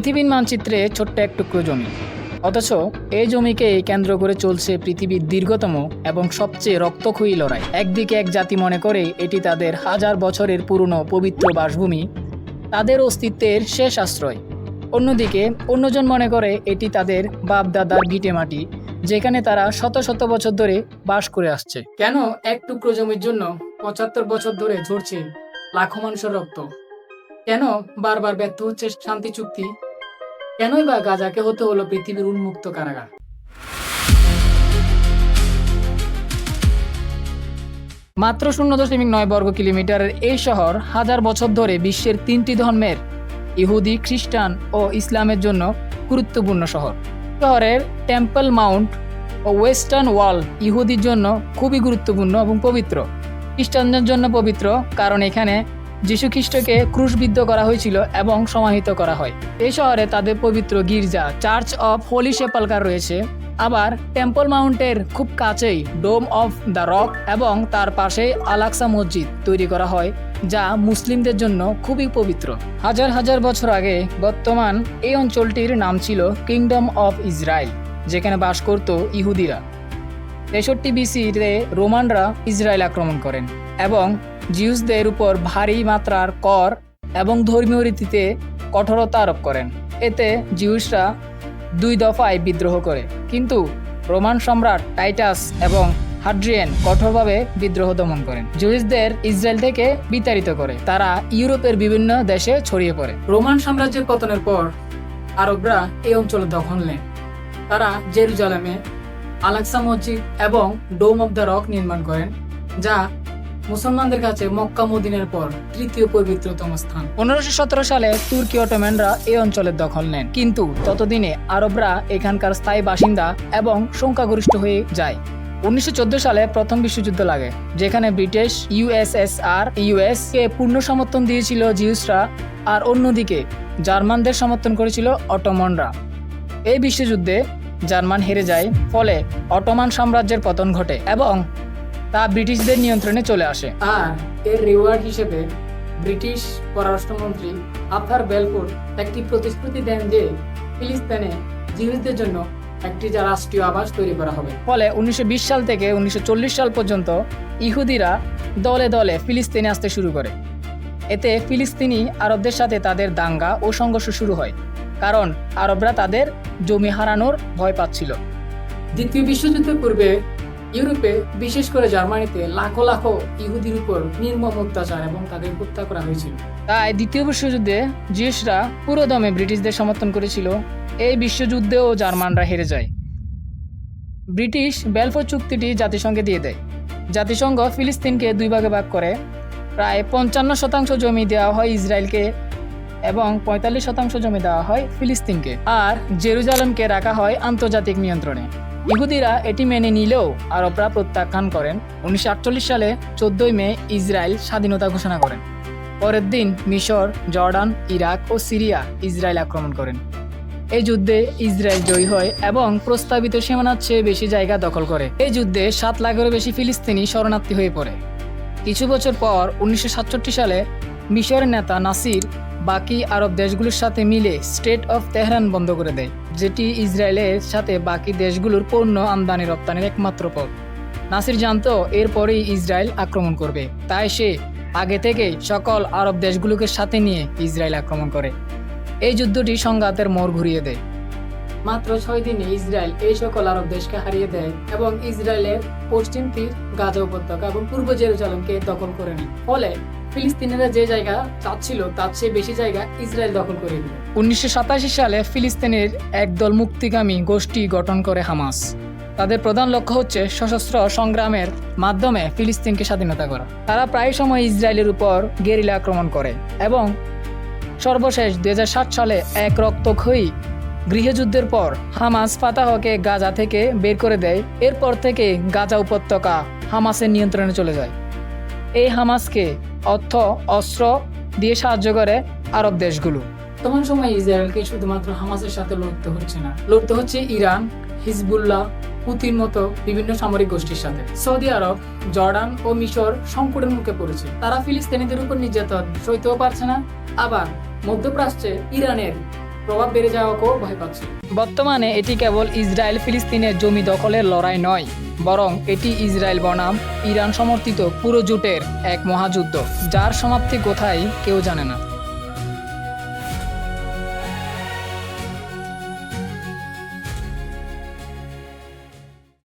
পৃথিবীর মানচিত্রে ছোট্ট এক টুকরো জমি, অথচ এই জমিকে কেন্দ্র করে চলছে পৃথিবীর দীর্ঘতম এবং সবচেয়ে রক্তক্ষয়ী লড়াই। একদিকে এক জাতি মনে করে এটি তাদের হাজার বছরের পুরনো পবিত্র বাসভূমি, তাদের অস্তিত্বের শেষ আশ্রয়। অন্যদিকে অন্যজন মনে করে এটি তাদের বাপ-দাদার ভিটেমাটি, যেখানে তারা শত শত বছর ধরে বাস করে আসছে। কেন এক টুকরো জমির জন্য ৭৫ বছর ধরে ঝরছে লাখো মানুষের রক্ত? কেন বারবার ব্যর্থ হচ্ছে শান্তি চুক্তি? কেনই বা গাজাকে হতে হলো পৃথিবীর উন্মুক্ত কারাগার? মাত্র 0.9 বর্গ কিলোমিটারের এই শহর হাজার বছর ধরে বিশ্বের 3টি ধর্মের ইহুদি, খ্রিস্টান ও ইসলামের জন্য গুরুত্বপূর্ণ শহর। শহরের টেম্পল মাউন্ট ও ওয়েস্টার্ন ওয়াল ইহুদির জন্য খুবই গুরুত্বপূর্ণ এবং পবিত্র। খ্রিস্টানদের জন্য পবিত্র কারণ এখানে যীশু খ্রিস্টকে ক্রুশবিদ্ধ করা হয়েছিল এবং সমাহিত করা হয়। এই শহরে তাদের পবিত্র গির্জা চার্চ অফ হোলি সেপালকার রয়েছে। আবার টেম্পল মাউন্টের খুব কাছেই ডোম অফ দ্য রক এবং তার পাশেই আল-আকসা মসজিদ তৈরি করা হয়, যা মুসলিমদের জন্য খুবই পবিত্র। হাজার হাজার বছর আগে বর্তমান এই অঞ্চলটির নাম ছিল কিংডম অফ ইসরায়েল, যেখানে বাস করত ইহুদিরা। 63 BC-তে রোমানরা ইসরায়েল আক্রমণ করেন এবং জিউসদের উপর ভারী মাত্রার কর এবং ধর্মীয় রীতিতে কঠোরতা আরোপ করেন। এতে জিউসরা 2 দফায় বিদ্রোহ করে, কিন্তু রোমান সম্রাট টাইটাস এবং হাড্রিয়ান কঠোরভাবে বিদ্রোহ দমন করেন। জিউসদের ইসরায়েল থেকে বিতাড়িত করে তারা ইউরোপের বিভিন্ন দেশে ছড়িয়ে পড়ে। রোমান সাম্রাজ্যের পতনের পর আরবরা এই অঞ্চল দখল নেন। তারা জেরুজালেমে আল-আকসা মসজিদ এবং ডোম অফ দ্য রক নির্মাণ করেন, যা মুসলমানদের কাছে মক্কা মদিনার পর তৃতীয় পবিত্রতম স্থান। 1517 সালে তুর্কি অটোম্যানরা এই অঞ্চলের দখল নেন, কিন্তু ততদিনে আরবরা এখানকার স্থায়ী বাসিন্দা এবং সংখ্যাগরিষ্ঠ হয়ে যায়। 1914 সালে প্রথম বিশ্বযুদ্ধ লাগে, যেখানে ব্রিটিশ USSR ইউএস কে পূর্ণ সমর্থন দিয়েছিল জিউসরা, আর অন্যদিকে জার্মানদের সমর্থন করেছিল অটোমানরা। এই বিশ্বযুদ্ধে জার্মান হেরে যায়, ফলে অটোমান সাম্রাজ্যের পতন ঘটে এবং তা ব্রিটিশদের নিয়ন্ত্রণে চলে আসে। আর এর রিওয়ার্ড হিসেবে ব্রিটিশ পররাষ্ট্রমন্ত্রী আর্থার বেলফোর একটি প্রতিশ্রুতি দেন যে ফিলিস্তিনে জিউসদের জন্য একটি রাষ্ট্রীয় আবাস তৈরি করা হবে। ফলে 1920 সাল থেকে 1940 সাল পর্যন্ত ইহুদিরা দলে দলে ফিলিস্তিনে আসতে শুরু করে। এতে ফিলিস্তিনি আরবদের সাথে তাদের দাঙ্গা ও সংঘর্ষ শুরু হয়, কারণ আরবরা তাদের জমি হারানোর ভয় পাচ্ছিল। দ্বিতীয় বিশ্বযুদ্ধের পূর্বে ইউরোপে, বিশেষ করে জার্মানিতে লাখো লাখো ইহুদির উপর নির্মম অত্যাচার এবং তাদের হত্যা করা হয়েছিল। তাই দ্বিতীয় বিশ্বযুদ্ধে জিউসরা পুরোদমে ব্রিটিশদের সমর্থন করেছিল। এই বিশ্বযুদ্ধেও জার্মানরা হেরে যায়। ব্রিটিশ বেলফোর চুক্তিটি জাতিসংঘে দিয়ে দেয়। জাতিসংঘ ফিলিস্তিনকে 2 ভাগে ভাগ করে। প্রায় 55% জমি দেওয়া হয় ইসরায়েলকে এবং 45% জমি দেওয়া হয় ফিলিস্তিনকে, আর জেরুজালেমকে রাখা হয় আন্তর্জাতিক নিয়ন্ত্রণে। ইহুদিরা এটি মেনে নিলেও আরবরা প্রত্যাখ্যান করেন। 1948 সালে 14 মে ইসরায়েল স্বাধীনতা ঘোষণা করেন। পরের দিন মিশর, জর্ডান, ইরাক ও সিরিয়া ইসরায়েল আক্রমণ করেন। এই যুদ্ধে ইসরায়েল জয়ী হয় এবং প্রস্তাবিত সীমানার চেয়ে বেশি জায়গা দখল করে। এই যুদ্ধে 7 লাখেরও বেশি ফিলিস্তিনি শরণার্থী হয়ে পড়ে। কিছু বছর পর 1967 সালে মিশরের নেতা নাসির বাকি আরব দেশগুলোর সাথে মিলে স্টেট অফ তেহরান বন্ধ করে দেয়, যেটি ইসরায়েলের সাথে বাকি দেশগুলোর পণ্য আমদানি রপ্তানির একমাত্র পথ। নাসির জানতো এরপরেই ইসরায়েল আক্রমণ করবে, তাই সে আগে থেকেই সকল আরব দেশগুলোকে সাথে নিয়ে ইসরায়েল আক্রমণ করে। এই যুদ্ধটি সংঘাতের মোড় ঘুরিয়ে দেয়। মাত্র 6 দিনে ইসরায়েল এই সকল আরব দেশকে হারিয়ে দেয় এবং ইসরায়েলের পশ্চিম তীর, গাজা উপত্যকা এবং পূর্ব জেরুজালেমকে দখল করে নেয়। ফলে ফিলিস্তিনিরা যে জায়গা চাচ্ছিল তার চেয়ে বেশি জায়গা ইসরায়েল দখল করে দিল। 1987 সালে ফিলিস্তিনের একদল মুক্তিগামী গোষ্ঠী গঠন করে হামাস। তাদের প্রধান লক্ষ্য হচ্ছে সশস্ত্র সংগ্রামের মাধ্যমে ফিলিস্তিনকে স্বাধীনতা করা। তারা প্রায় সময় ইসরায়েলের উপর গেরিলা আক্রমণ করে এবং সর্বশেষ 2007 সালে এক রক্তক্ষয়ী গৃহযুদ্ধের পর হামাস ফাতাহকে গাজা থেকে বের করে দেয়। এরপর থেকে গাজা উপত্যকা হামাসের নিয়ন্ত্রণে চলে যায়। এই হামাসকে অর্থ, অস্ত্র দিয়ে সাহায্য করে আরব দেশগুলো। বর্তমান সময়ে ইসরায়েলকে শুধুমাত্র হামাসের সাথে লড়তে হচ্ছে না, লড়তে হচ্ছে ইরান, হিজবুল্লাহ, পুতির মতো বিভিন্ন সামরিক গোষ্ঠীর সাথে। সৌদি আরব, জর্ডান ও মিশর সংকটের মুখে পড়েছে। তারা ফিলিস্তিনিদের উপর নির্যাতন সইতেও পারছে না। আবার মধ্যপ্রাচ্যে ইরানের প্রভাব বেড়ে যাওয়াকেও ভয় পাচ্ছে। বর্তমানে এটি কেবল ইসরায়েল ফিলিস্তিনের জমি দখলের লড়াই নয়, বরং এটি ইসরায়েল বনাম ইরান সমর্থিত পুরো জোটের এক মহাযুদ্ধ, যার সমাপ্তি কোথায় কেউ জানে না।